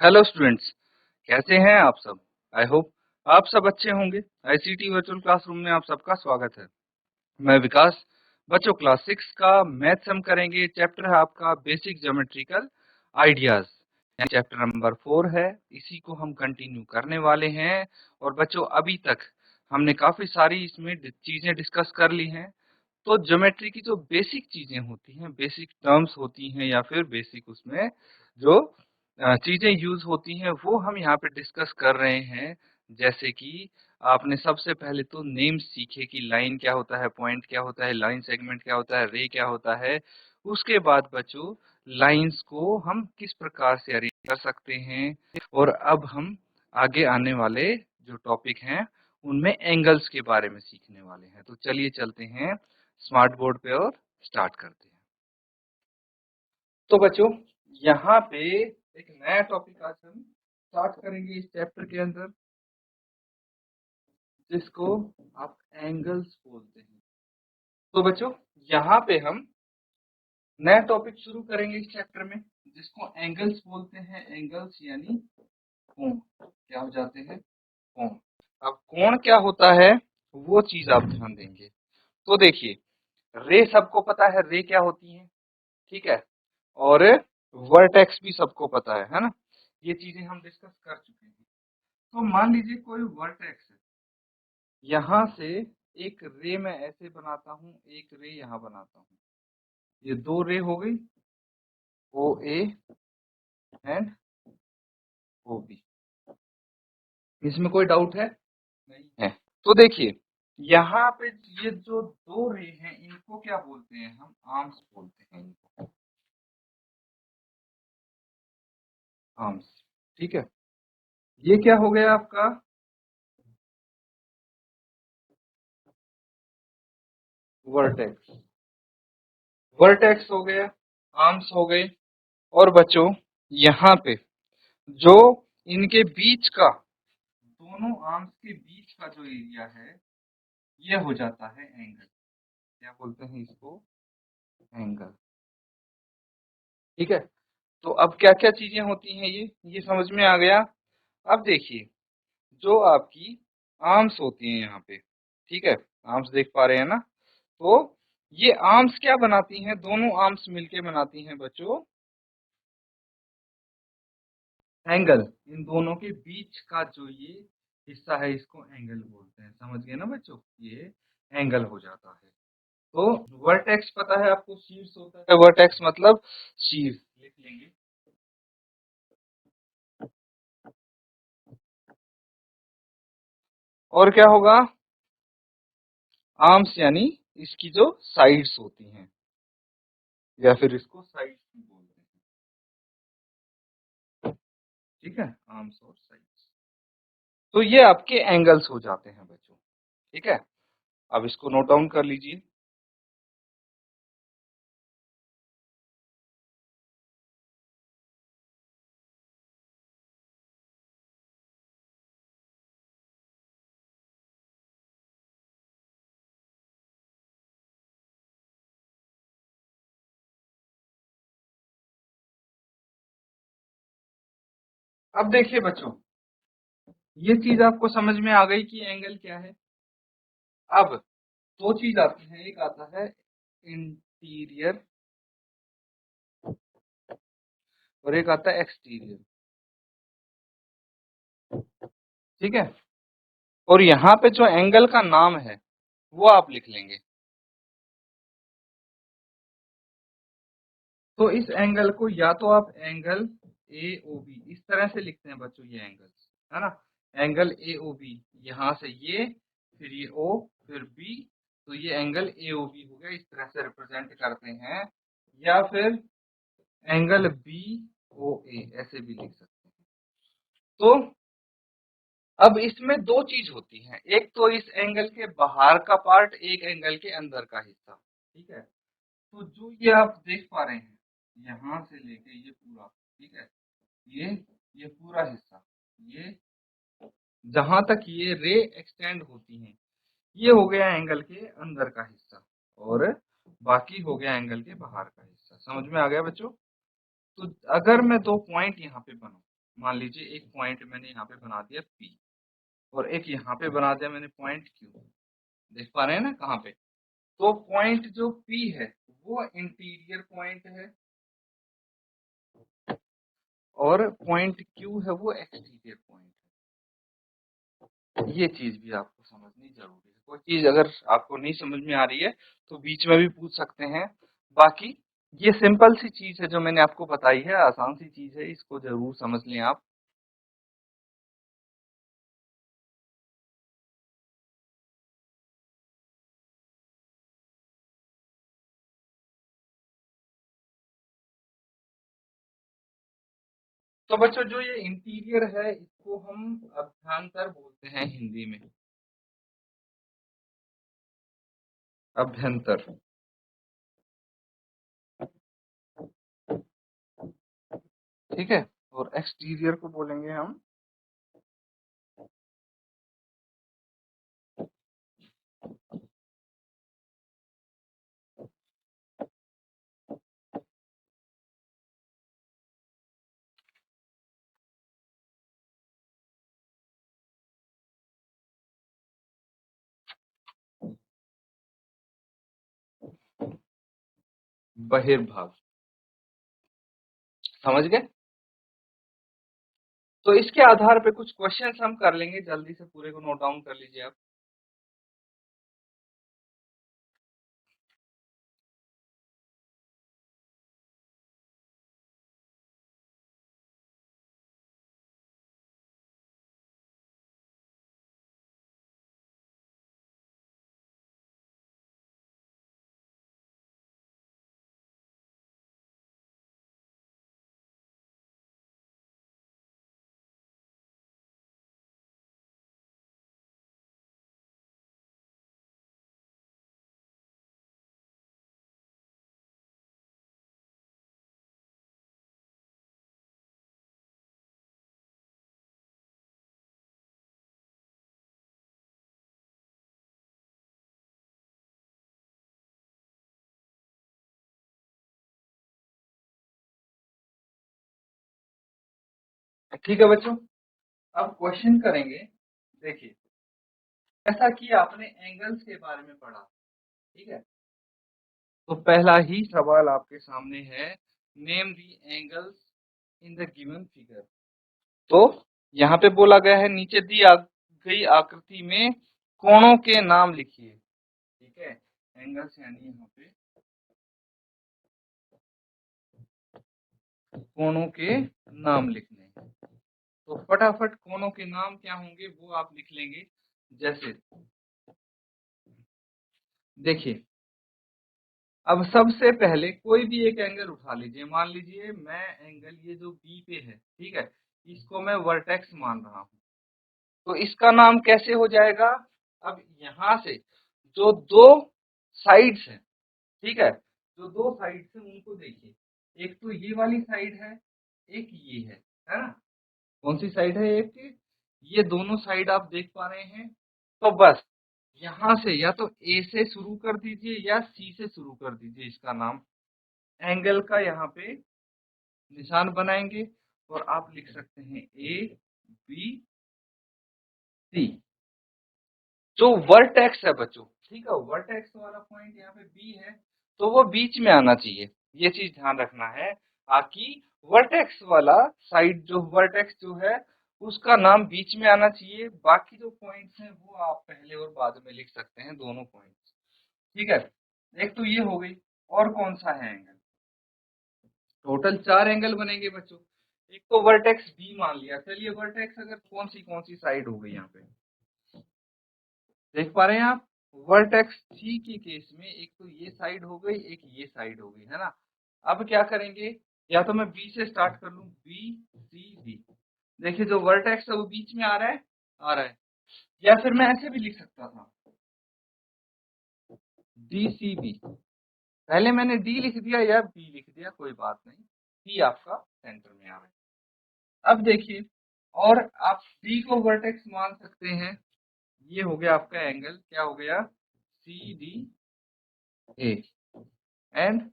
Hello students, कैसे हैं आप सब। आई होप आप सब अच्छे होंगे। आईसीटी वर्चुअल क्लासरूम में आप सबका स्वागत है। मैं विकास। बच्चों, क्लास 6 का मैथ्स हम करेंगे। चैप्टर है आपका basic geometrical ideas. Chapter number 4 है, इसी को हम कंटिन्यू करने वाले हैं। और बच्चों, अभी तक हमने काफी सारी इसमें चीजें डिस्कस कर ली हैं। तो ज्योमेट्री की जो बेसिक चीजें होती हैं, बेसिक टर्म्स होती हैं, या फिर बेसिक उसमें जो चीजें यूज होती हैं, वो हम यहाँ पे डिस्कस कर रहे हैं। जैसे कि आपने सबसे पहले तो नेम सीखे कि लाइन क्या होता है, पॉइंट क्या होता है, लाइन सेगमेंट क्या होता है, रे क्या होता है। उसके बाद बच्चों, लाइंस को हम किस प्रकार से अरेंज कर सकते हैं। और अब हम आगे आने वाले जो टॉपिक हैं उनमें एंगल्स के बारे में सीखने वाले हैं। तो चलिए चलते हैं स्मार्ट बोर्ड पे और स्टार्ट करते हैं। तो बच्चों, यहाँ पे एक नया टॉपिक आज हम स्टार्ट करेंगे इस चैप्टर के अंदर, जिसको आप एंगल्स बोलते हैं। तो बच्चों, यहाँ पे हम नया टॉपिक शुरू करेंगे इस चैप्टर में, जिसको एंगल्स बोलते हैं। एंगल्स यानी कोण। क्या हो जाते हैं? कोण। अब कोण क्या होता है, वो चीज आप ध्यान देंगे। तो देखिए, रे सबको पता है, रे क्या होती है, ठीक है। और वर्टेक्स भी सबको पता है ना। ये चीजें हम डिस्कस कर चुके हैं। तो मान लीजिए कोई वर्टेक्स है, यहाँ से एक रे मैं ऐसे बनाता हूँ, एक रे यहाँ बनाता हूँ। ये दो रे हो गई, ओ ए एंड ओ बी। इसमें कोई डाउट है? नहीं है। तो देखिए, यहाँ पे ये जो दो रे हैं, इनको क्या बोलते हैं? हम आर्म्स बोलते हैं इनको, आर्म्स। ठीक है। ये क्या हो गया आपका? वर्टेक्स। वर्टेक्स हो गया, आर्म्स हो गए। और बच्चों, यहाँ पे जो इनके बीच का, दोनों आर्म्स के बीच का जो एरिया है, ये हो जाता है एंगल। क्या बोलते हैं इसको? एंगल। ठीक है। तो अब क्या क्या चीजें होती हैं, ये समझ में आ गया। अब देखिए, जो आपकी आर्म्स होती हैं यहाँ पे, ठीक है, आर्म्स देख पा रहे हैं ना। तो ये आर्म्स क्या बनाती हैं? दोनों आर्म्स मिलके बनाती हैं बच्चों एंगल। इन दोनों के बीच का जो ये हिस्सा है, इसको एंगल बोलते हैं। समझ गए ना बच्चों? ये एंगल हो जाता है। तो वर्टेक्स पता है आपको, शीर्ष होता है। वर्टेक्स मतलब शीर्ष, लिख लेंगे। और क्या होगा? आर्म्स यानी इसकी जो साइड्स होती हैं, या फिर इसको साइड्स भी बोलते हैं। ठीक है, आर्म्स और साइड्स। तो ये आपके एंगल्स हो जाते हैं बच्चों। ठीक है, अब इसको नोट डाउन कर लीजिए। अब देखिए बच्चों, ये चीज आपको समझ में आ गई कि एंगल क्या है। अब दो चीज आती है, एक आता है इंटीरियर और एक आता है एक्सटीरियर। ठीक है। और यहाँ पे जो एंगल का नाम है, वो आप लिख लेंगे। तो इस एंगल को या तो आप एंगल ए ओ बी इस तरह से लिखते हैं बच्चों, ये एंगल है ना। एंगल ए ओ बी, यहाँ से ये, फिर ये ओ, फिर बी। तो ये एंगल ए ओ बी हो गया, इस तरह से रिप्रेजेंट करते हैं। या फिर एंगल बी ओ ए, ऐसे भी लिख सकते हैं। तो अब इसमें दो चीज होती है, एक तो इस एंगल के बाहर का पार्ट, एक एंगल के अंदर का हिस्सा। ठीक है। तो जो ये आप देख पा रहे हैं, यहाँ से लेके ये पूरा, ठीक है, ये ये पूरा हिस्सा, ये जहां तक ये रे एक्सटेंड होती हैं, ये हो गया एंगल के अंदर का हिस्सा। और बाकी हो गया एंगल के बाहर का हिस्सा। समझ में आ गया बच्चों? तो अगर मैं दो पॉइंट यहाँ पे बनाऊं, मान लीजिए एक पॉइंट मैंने यहाँ पे बना दिया P और एक यहाँ पे बना दिया मैंने पॉइंट Q। देख पा रहे हैं ना कहाँ पे? तो पॉइंट जो P है वो इंटीरियर पॉइंट है और पॉइंट Q है वो एक्सटीरियर पॉइंट है। ये चीज भी आपको समझनी जरूरी है। कोई चीज अगर आपको नहीं समझ में आ रही है तो बीच में भी पूछ सकते हैं। बाकी ये सिंपल सी चीज है जो मैंने आपको बताई है, आसान सी चीज है, इसको जरूर समझ लें आप। तो बच्चों जो ये इंटीरियर है इसको हम अभ्यंतर बोलते हैं हिंदी में, अभ्यंतर। ठीक है, और एक्सटीरियर को बोलेंगे हम बहिर्भाग। समझ गए? तो इसके आधार पे कुछ क्वेश्चंस हम कर लेंगे, जल्दी से पूरे को नोट डाउन कर लीजिए आप। ठीक है बच्चों, अब क्वेश्चन करेंगे। देखिए, जैसा कि आपने एंगल्स के बारे में पढ़ा, ठीक है, तो पहला ही सवाल आपके सामने है, name the angles in the given figure. तो यहाँ पे बोला गया है नीचे दी गई आकृति में कोणों के नाम लिखिए। ठीक है, एंगल्स यानी यहाँ पे कोणों के नाम लिखने हैं। तो फटाफट कोणों के नाम क्या होंगे वो आप लिख लेंगे। जैसे देखिए, अब सबसे पहले कोई भी एक एंगल उठा लीजिए। मान लीजिए मैं एंगल ये जो बी पे है, ठीक है, इसको मैं वर्टेक्स मान रहा हूँ। तो इसका नाम कैसे हो जाएगा? अब यहाँ से जो दो साइड्स हैं, ठीक है, जो दो साइड्स हैं उनको देखिए। एक तो ये वाली साइड है, एक ये है ना? कौन सी साइड है? एक ये दोनों साइड आप देख पा रहे हैं। तो बस यहाँ से या तो ए से शुरू कर दीजिए या सी से शुरू कर दीजिए। इसका नाम एंगल का यहाँ पे निशान बनाएंगे और आप लिख सकते हैं ए बी सी। जो वर्टेक्स है बच्चों, ठीक है, वर्टेक्स वाला पॉइंट यहाँ पे बी है, तो वो बीच में आना चाहिए। ये चीज ध्यान रखना है, ताकि वर्टेक्स वाला साइड जो वर्टेक्स जो है उसका नाम बीच में आना चाहिए। बाकी जो पॉइंट्स हैं वो आप पहले और बाद में लिख सकते हैं, दोनों पॉइंट्स। ठीक है, एक तो ये हो गई। और कौन सा है एंगल? टोटल 4 एंगल बनेंगे बच्चों। एक तो वर्टेक्स बी मान लिया। चलिए वर्टेक्स अगर कौन सी साइड हो गई यहाँ पे, देख पा रहे हैं आप? वर्टेक्स सी के केस में एक तो ये साइड हो गई, एक ये साइड हो गई, है ना? अब क्या करेंगे, या तो मैं बी से स्टार्ट कर लूं, बी सी डी। देखिए जो वर्टेक्स है वो बीच में आ रहा है, आ रहा है। या फिर मैं ऐसे भी लिख सकता था, डी सी बी। पहले मैंने डी लिख दिया या बी लिख दिया, कोई बात नहीं, सी आपका सेंटर में आ रहा है। अब देखिए, और आप डी को वर्टेक्स मान सकते हैं। ये हो गया आपका एंगल, क्या हो गया? C D A. एंड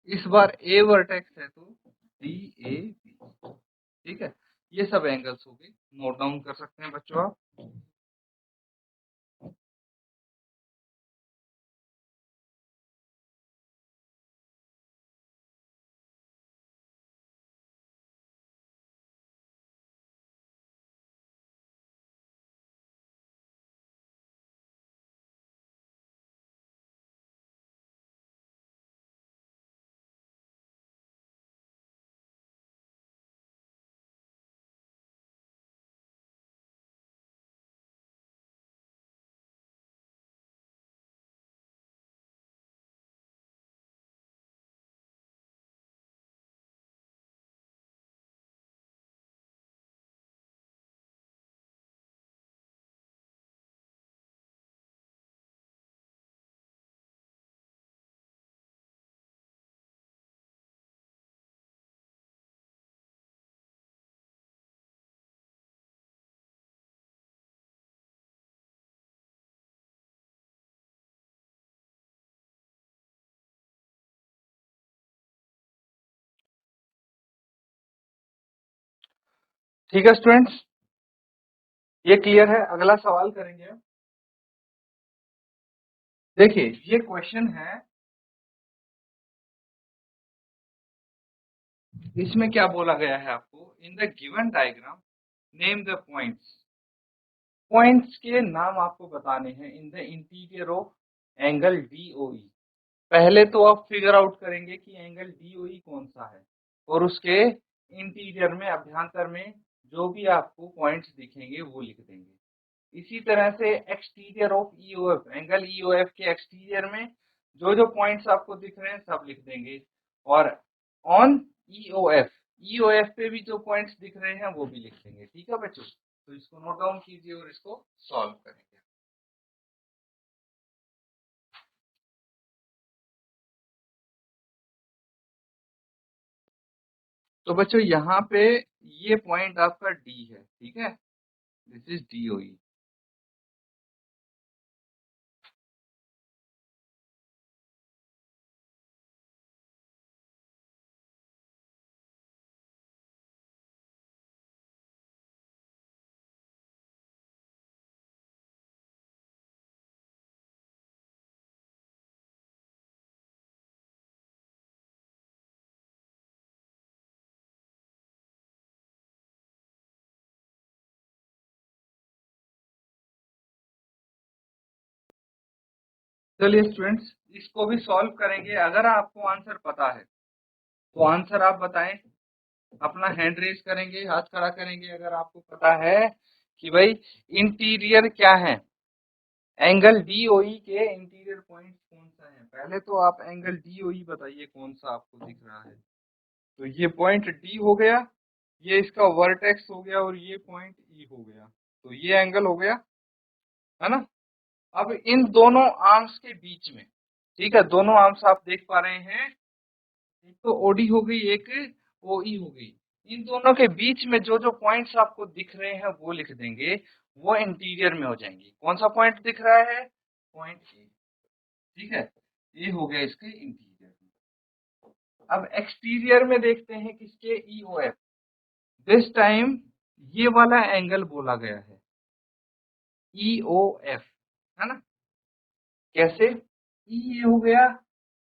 इस बार ए वर्टेक्स है तो डी ए बी। ठीक है, ये सब एंगल्स हो गए, नोट डाउन कर सकते हैं बच्चों आप। ठीक है स्टूडेंट्स, ये क्लियर है। अगला सवाल करेंगे हम। देखिए ये क्वेश्चन है, इसमें क्या बोला गया है आपको, in the given diagram name the points. Points के नाम आपको बताने हैं in the interior of angle DOE. पहले तो आप फिगर आउट करेंगे कि एंगल डीओई कौन सा है, और उसके इंटीरियर में, अभ्यंतर में जो भी आपको पॉइंट्स दिखेंगे वो लिख देंगे। इसी तरह से exterior of EOF, angle EOF के एक्सटीरियर में जो जो पॉइंट्स आपको दिख रहे हैं सब लिख देंगे, और ऑन ईओएफ, ईओएफ पे भी जो पॉइंट्स दिख रहे हैं वो भी लिख देंगे। ठीक है बच्चों, तो इसको नोट डाउन कीजिए और इसको सॉल्व करेंगे। तो बच्चों यहाँ पे ये पॉइंट आपका डी है, ठीक है, दिस इज डीओई। चलिए स्टूडेंट्स, इसको भी सॉल्व करेंगे। अगर आपको आंसर पता है तो आंसर आप बताएं, अपना हैंड रेज करेंगे, हाथ खड़ा करेंगे अगर आपको पता है कि भाई इंटीरियर क्या है, एंगल डीओई के इंटीरियर पॉइंट कौन सा है। पहले तो आप एंगल डीओई बताइए कौन सा आपको दिख रहा है। तो ये पॉइंट डी हो गया, ये इसका वर्टेक्स हो गया, और ये पॉइंट ई हो गया, तो ये एंगल हो गया, है ना। अब इन दोनों आर्म्स के बीच में, ठीक है, दोनों आर्म्स आप देख पा रहे हैं, एक तो ओडी हो गई, एक ओई हो गई। इन दोनों के बीच में जो जो पॉइंट्स आपको दिख रहे हैं वो लिख देंगे, वो इंटीरियर में हो जाएंगे। कौन सा पॉइंट दिख रहा है, पॉइंट ए, ठीक है, ये हो गया इसके इंटीरियर में। अब एक्सटीरियर में देखते हैं किसके, ईओएफ। दिस टाइम ये वाला एंगल बोला गया है ईओएफ, है ना। कैसे, ई ये हो गया,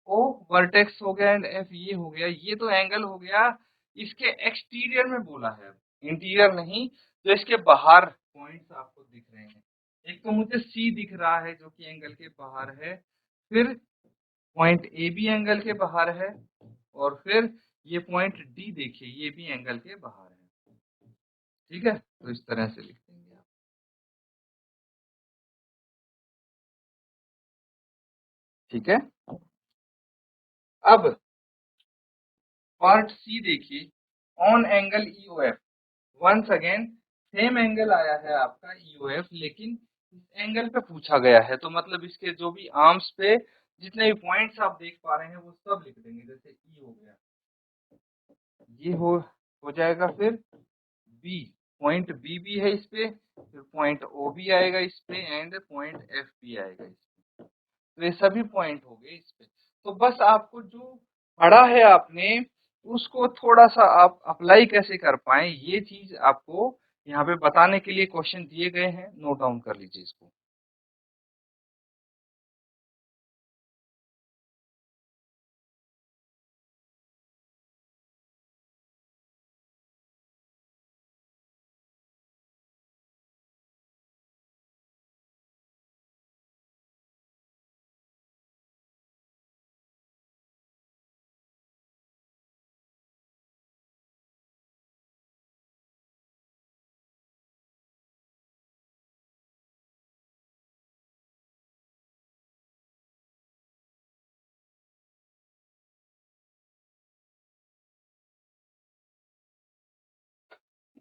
ओ वर्टेक्स हो गया, एंड एफ ये हो गया, ये तो एंगल हो गया इसके एक्सटीरियर में बोला है, इंटीरियर नहीं। तो इसके बाहर पॉइंट्स आपको दिख रहे हैं, एक तो मुझे सी दिख रहा है जो कि एंगल के बाहर है, फिर पॉइंट ए भी एंगल के बाहर है, और फिर ये पॉइंट डी देखिए ये भी एंगल के बाहर है। ठीक है, तो इस तरह से लिख देंगे आप। ठीक है, अब पार्ट सी देखिए, on angle EOF. Once again same angle आया है आपका ईओएफ, लेकिन इस एंगल पे पूछा गया है, तो मतलब इसके जो भी आर्म्स पे जितने भी पॉइंट्स आप देख पा रहे हैं वो सब लिख देंगे। जैसे ई हो गया, ये हो जाएगा, फिर बी, पॉइंट बी भी है इस पे, फिर पॉइंट ओ भी आएगा इस पे, एंड पॉइंट एफ भी आएगा इस पे। तो ये सभी पॉइंट हो गए इस पे। तो बस आपको जो पढ़ा है आपने उसको थोड़ा सा आप अप्लाई कैसे कर पाएं, ये चीज आपको यहाँ पे बताने के लिए क्वेश्चन दिए गए हैं, नोट डाउन कर लीजिए इसको।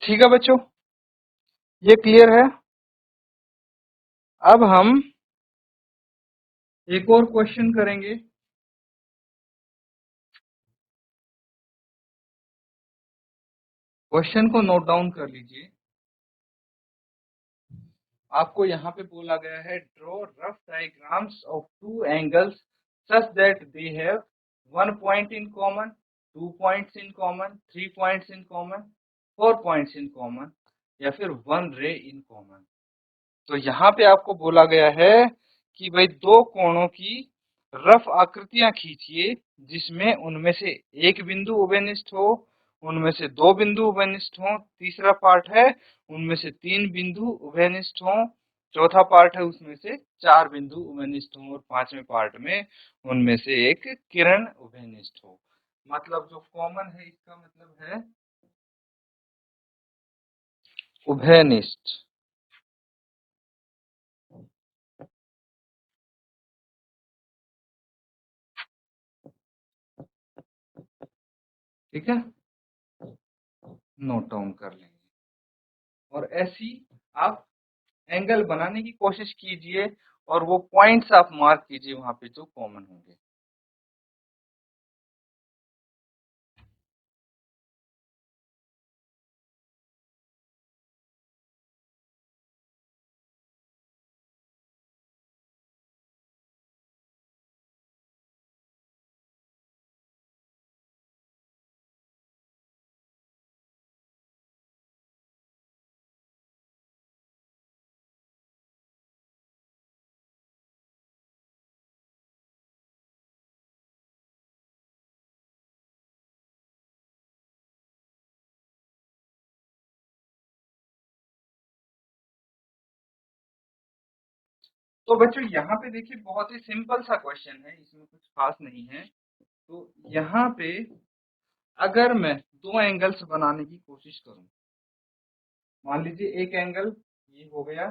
ठीक है बच्चों, ये क्लियर है। अब हम एक और क्वेश्चन करेंगे। क्वेश्चन को नोट डाउन कर लीजिए। आपको यहाँ पे बोला गया है, draw rough diagrams of two angles such that they have 1 point in common, 2 points in common, 3 points in common, 4 points in common, या फिर 1 रे इन कॉमन। तो यहाँ पे आपको बोला गया है कि भाई दो कोणों की रफ आकृतियां खींचिए जिसमें उनमें से एक बिंदु उभयनिष्ठ हो, उनमें से दो बिंदु उभयनिष्ठ हो, तीसरा पार्ट है उनमें से 3 बिंदु उभयनिष्ठ हो, चौथा पार्ट है उसमें से 4 बिंदु उभयनिष्ठ हो, और पांचवें पार्ट में उनमें से एक किरण उभयनिष्ठ हो। मतलब जो कॉमन है इसका मतलब है उभयनिष्ठ। ठीक है, नोट डाउन कर लेंगे। और ऐसी आप एंगल बनाने की कोशिश कीजिए और वो पॉइंट्स आप मार्क कीजिए वहां पे जो कॉमन होंगे। तो बच्चों यहाँ पे देखिए बहुत ही सिंपल सा क्वेश्चन है, इसमें कुछ खास नहीं है। तो यहाँ पे अगर मैं दो एंगल्स बनाने की कोशिश करूं, मान लीजिए एक एंगल ये हो गया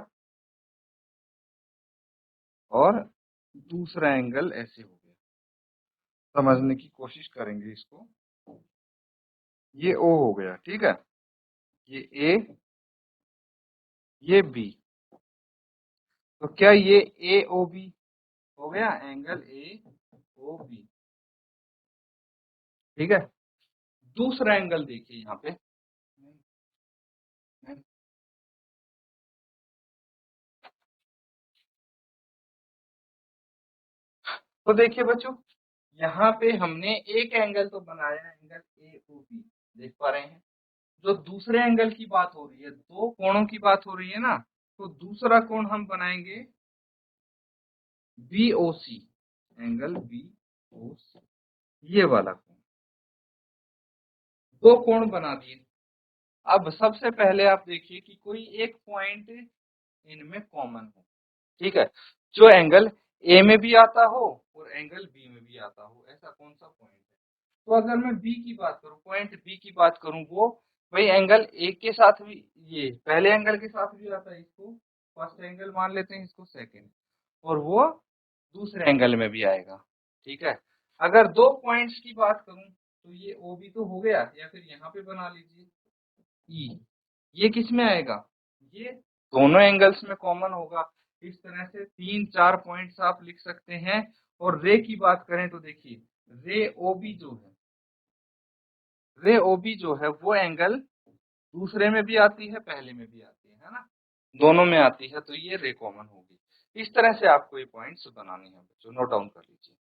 और दूसरा एंगल ऐसे हो गया। समझने की कोशिश करेंगे इसको। ये ओ हो गया, ठीक है, ये ए, ये बी। तो क्या ये ए ओ बी हो गया, एंगल ए ओ बी। ठीक है, दूसरा एंगल देखिए यहाँ पे। तो देखिए बच्चों, यहाँ पे हमने एक एंगल तो बनाया, एंगल ए ओ बी, देख पा रहे हैं। जो दूसरे एंगल की बात हो रही है, दो कोणों की बात हो रही है ना, तो दूसरा कोण हम बनाएंगे बी ओ सी, एंगल बी ओ सी, ये वाला कोण। दो कोण बना दिए। अब सबसे पहले आप देखिए कि कोई एक पॉइंट इनमें कॉमन हो। ठीक है, जो एंगल ए में भी आता हो और एंगल बी में भी आता हो, ऐसा कौन सा पॉइंट है। तो अगर मैं बी की बात करूं, पॉइंट बी की बात करूं, वो भाई एंगल ए के साथ भी, ये पहले एंगल के साथ भी आता है, इसको फर्स्ट एंगल मान लेते हैं, इसको सेकंड, और वो दूसरे एंगल में भी आएगा। ठीक है, अगर दो पॉइंट्स की बात करूं तो ये ओ बी तो हो गया, या फिर यहाँ पे बना लीजिए ई, ये किस में आएगा, ये दोनों एंगल्स में कॉमन होगा। इस तरह से 3-4 पॉइंट्स आप लिख सकते हैं। और रे की बात करें तो देखिए, रे ओबी जो है, रे ओबी जो है वो एंगल दूसरे में भी आती है, पहले में भी आती है ना, दोनों में आती है, तो ये रे कॉमन होगी। इस तरह से आपको ये पॉइंट्स बनाने हैं बच्चों, नोट डाउन कर लीजिए।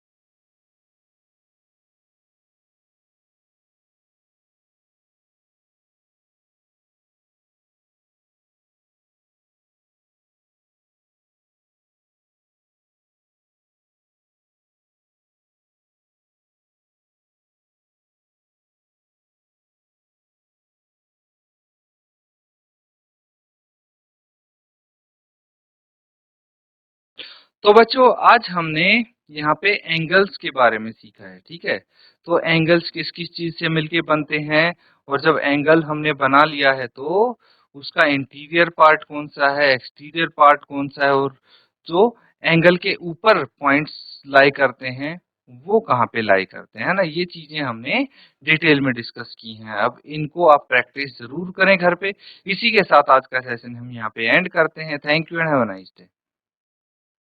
तो बच्चों आज हमने यहाँ पे एंगल्स के बारे में सीखा है, ठीक है। तो एंगल्स किस किस चीज से मिलके बनते हैं, और जब एंगल हमने बना लिया है तो उसका इंटीरियर पार्ट कौन सा है, एक्सटीरियर पार्ट कौन सा है, और जो एंगल के ऊपर पॉइंट्स लाई करते हैं वो कहाँ पे लाई करते हैं, है ना। ये चीजें हमने डिटेल में डिस्कस की हैं। अब इनको आप प्रैक्टिस जरूर करें घर पे। इसी के साथ आज का सेशन हम यहाँ पे एंड करते हैं। Thank you and have a nice day.